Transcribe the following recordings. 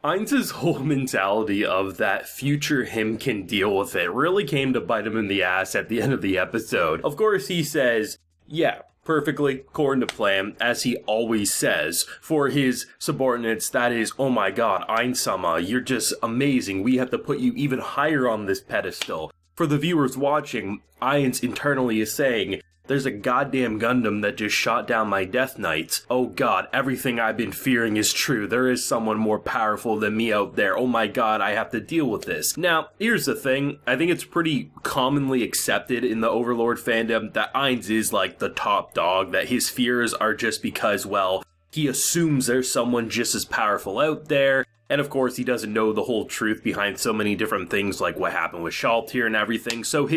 Ainz's whole mentality of that future him can deal with it really came to bite him in the ass at the end of the episode. Of course, he says, yeah, perfectly, according to plan, as he always says. For his subordinates, that is, oh my god, Ainz-sama, you're just amazing. We have to put you even higher on this pedestal. For the viewers watching, Ainz internally is saying, there's a goddamn Gundam that just shot down my Death Knights. Oh god, everything I've been fearing is true. There is someone more powerful than me out there. Oh my god, I have to deal with this. Now, here's the thing. I think it's pretty commonly accepted in the Overlord fandom that Ainz is like the top dog, that his fears are just because, well, he assumes there's someone just as powerful out there. And of course, he doesn't know the whole truth behind so many different things like what happened with Shaltir and everything. So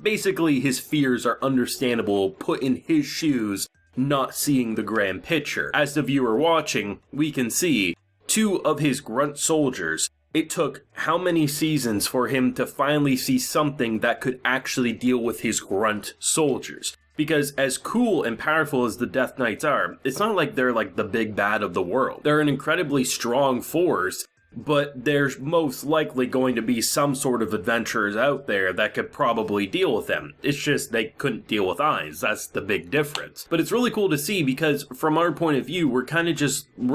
basically his fears are understandable, put in his shoes, not seeing the grand picture. As the viewer watching, we can see 2 of his grunt soldiers. It took how many seasons for him to finally see something that could actually deal with his grunt soldiers? Because as cool and powerful as the Death Knights are, it's not like they're like the big bad of the world. They're an incredibly strong force, but there's most likely going to be some sort of adventurers out there that could probably deal with them. It's just they couldn't deal with Ainz. That's the big difference. But it's really cool to see because from our point of view, we're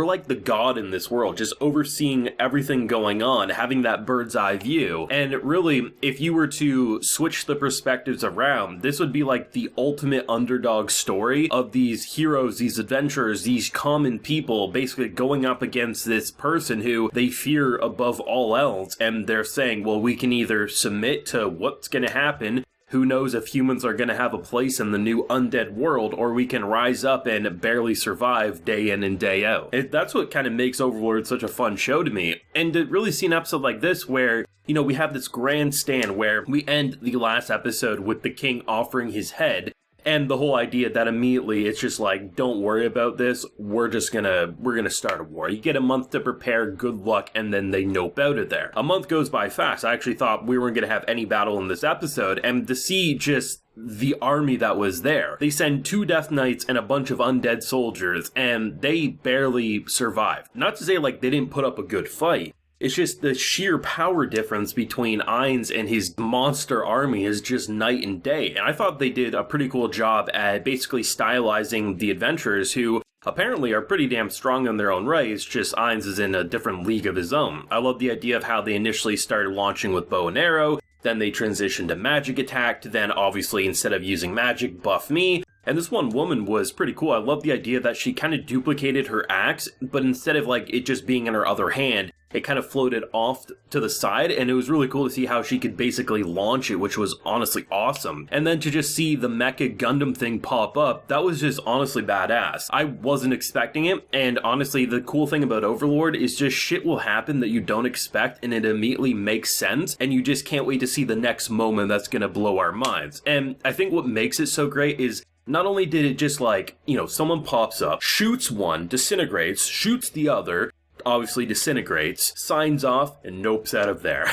like the god in this world, just overseeing everything going on, having that bird's eye view. And really, if you were to switch the perspectives around, this would be like the ultimate underdog story of these heroes, these adventurers, these common people basically going up against this person who they fear above all else, and they're saying, well, we can either submit to what's going to happen, who knows if humans are going to have a place in the new undead world, or we can rise up and barely survive day in and day out. That's what kind of makes Overlord such a fun show to me. And to really see an episode like this where, we have this grand stand where we end the last episode with the king offering his head, and the whole idea that immediately it's just like, don't worry about this, we're gonna start a war. You get a month to prepare, good luck, and then they nope out of there. A month goes by fast. I actually thought we weren't gonna have any battle in this episode, and to see just the army that was there. They send 2 Death Knights and a bunch of undead soldiers, and they barely survived. Not to say like they didn't put up a good fight. It's just the sheer power difference between Ainz and his monster army is just night and day. And I thought they did a pretty cool job at basically stylizing the adventurers who apparently are pretty damn strong in their own right. It's just Ainz is in a different league of his own. I love the idea of how they initially started launching with bow and arrow, then they transitioned to magic attack, then obviously instead of using magic, buff me. And this one woman was pretty cool. I love the idea that she kind of duplicated her axe, but instead of like it just being in her other hand, it kind of floated off to the side, and it was really cool to see how she could basically launch it, which was honestly awesome. And then to just see the Mecha Gundam thing pop up, that was just honestly badass. I wasn't expecting it, and honestly, the cool thing about Overlord is just shit will happen that you don't expect, and it immediately makes sense, and you just can't wait to see the next moment that's gonna blow our minds. And I think what makes it so great is not only did it just like, someone pops up, shoots one, disintegrates, shoots the other, obviously disintegrates, signs off, and nopes out of there.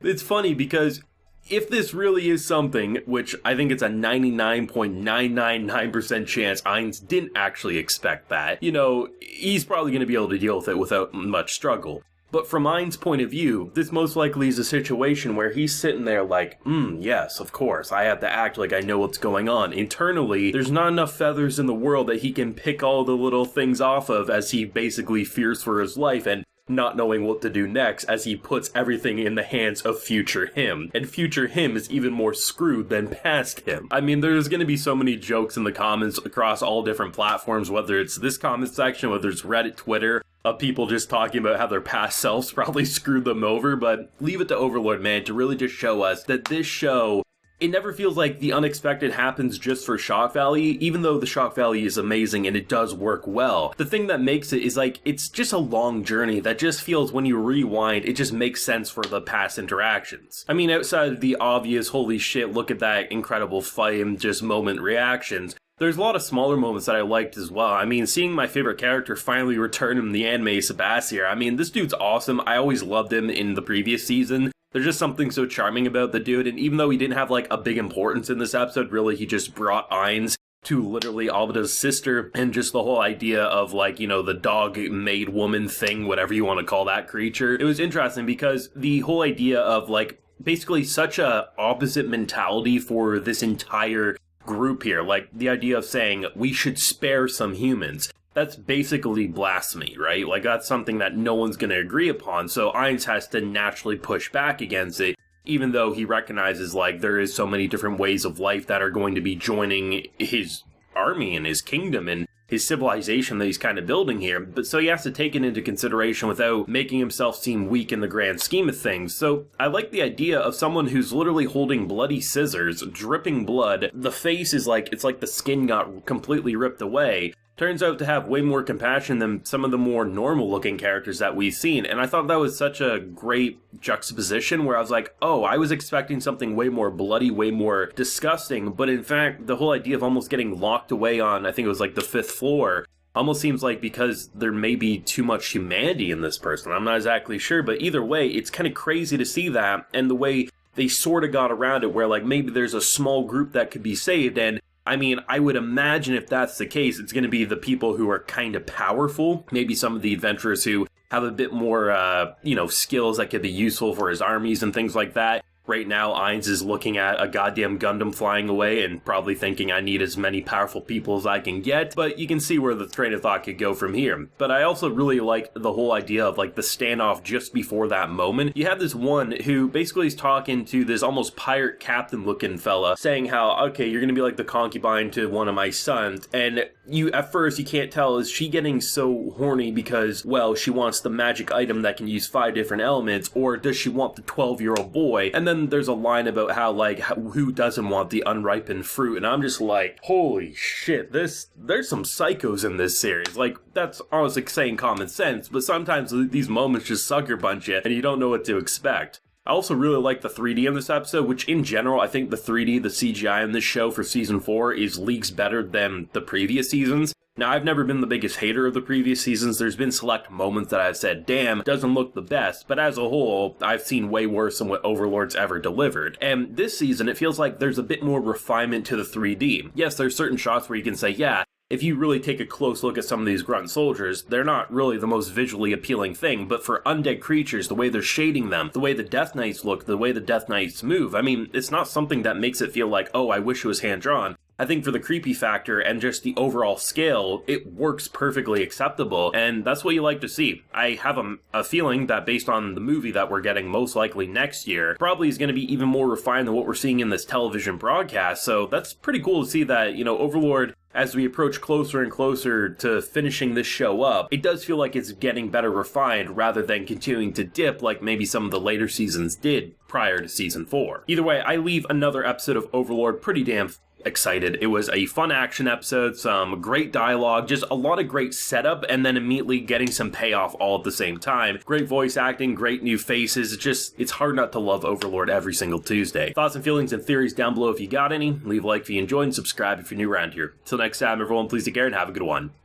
It's funny because if this really is something, which I think it's a 99.999% chance Ainz didn't actually expect that, he's probably going to be able to deal with it without much struggle. But from Ainz's point of view, this most likely is a situation where he's sitting there like, yes, of course, I have to act like I know what's going on. Internally, there's not enough feathers in the world that he can pick all the little things off of as he basically fears for his life and not knowing what to do next as he puts everything in the hands of future him. And future him is even more screwed than past him. I mean, there's going to be so many jokes in the comments across all different platforms, whether it's this comment section, whether it's Reddit, Twitter, of people just talking about how their past selves probably screwed them over, but leave it to Overlord, man, to really just show us that this show, it never feels like the unexpected happens just for shock value, even though the shock value is amazing and it does work well. The thing that makes it is like, it's just a long journey that just feels when you rewind, it just makes sense for the past interactions. I mean, outside of the obvious, holy shit, look at that incredible fight and just moment reactions, there's a lot of smaller moments that I liked as well. I mean, seeing my favorite character finally return in the anime, Sebastian, I mean, this dude's awesome. I always loved him in the previous season. There's just something so charming about the dude, and even though he didn't have like a big importance in this episode, really he just brought Ainz to literally Alvida's sister, and just the whole idea of, like, you know, the dog-made woman thing, whatever you want to call that creature. It was interesting because the whole idea of, like, basically such a opposite mentality for this entire group here, like the idea of saying we should spare some humans. That's basically blasphemy, right? Like, that's something that no one's going to agree upon, so Ainz has to naturally push back against it, even though he recognizes, like, there is so many different ways of life that are going to be joining his army and his kingdom and his civilization that he's kind of building here. But so he has to take it into consideration without making himself seem weak in the grand scheme of things. So I like the idea of someone who's literally holding bloody scissors, dripping blood. The face is like, it's like the skin got completely ripped away. Turns out to have way more compassion than some of the more normal-looking characters that we've seen, and I thought that was such a great juxtaposition where I was like, oh, I was expecting something way more bloody, way more disgusting, but in fact, the whole idea of almost getting locked away on, I think it was like the 5th floor, almost seems like because there may be too much humanity in this person. I'm not exactly sure, but either way, it's kind of crazy to see that, and the way they sort of got around it, where like maybe there's a small group that could be saved, and I mean, I would imagine if that's the case, it's going to be the people who are kind of powerful. Maybe some of the adventurers who have a bit more, skills that could be useful for his armies and things like that. Right now, Ainz is looking at a goddamn Gundam flying away and probably thinking I need as many powerful people as I can get, but you can see where the train of thought could go from here. But I also really like the whole idea of, like, the standoff just before that moment. You have this one who basically is talking to this almost pirate captain-looking fella, saying how, okay, you're gonna be like the concubine to one of my sons, and at first you can't tell, is she getting so horny because, well, she wants the magic item that can use 5 different elements, or does she want the 12-year-old boy? And then there's a line about how, like, who doesn't want the unripened fruit, and I'm just like, holy shit, there's some psychos in this series. Like, that's honestly saying common sense, but sometimes these moments just sucker punch you, and you don't know what to expect. I also really like the 3D in this episode, which in general, I think the 3D, the CGI in this show for Season 4 is leagues better than the previous seasons. Now, I've never been the biggest hater of the previous seasons. There's been select moments that I've said, damn, it doesn't look the best, but as a whole, I've seen way worse than what Overlord's ever delivered. And this season, it feels like there's a bit more refinement to the 3D. Yes, there's certain shots where you can say, yeah, if you really take a close look at some of these grunt soldiers, they're not really the most visually appealing thing, but for undead creatures, the way they're shading them, the way the Death Knights look, the way the Death Knights move, I mean, it's not something that makes it feel like, oh, I wish it was hand-drawn. I think for the creepy factor and just the overall scale, it works perfectly acceptable, and that's what you like to see. I have a feeling that based on the movie that we're getting most likely next year, probably is going to be even more refined than what we're seeing in this television broadcast, so that's pretty cool to see that, Overlord, as we approach closer and closer to finishing this show up, it does feel like it's getting better refined rather than continuing to dip like maybe some of the later seasons did prior to Season 4. Either way, I leave another episode of Overlord pretty damn excited. It was a fun action episode, some great dialogue, just a lot of great setup, and then immediately getting some payoff all at the same time. Great voice acting, great new faces. It's hard not to love Overlord every single Tuesday. Thoughts and feelings and theories down below if you got any. Leave a like if you enjoyed and subscribe if you're new around here. Till next time, everyone, please take care and have a good one.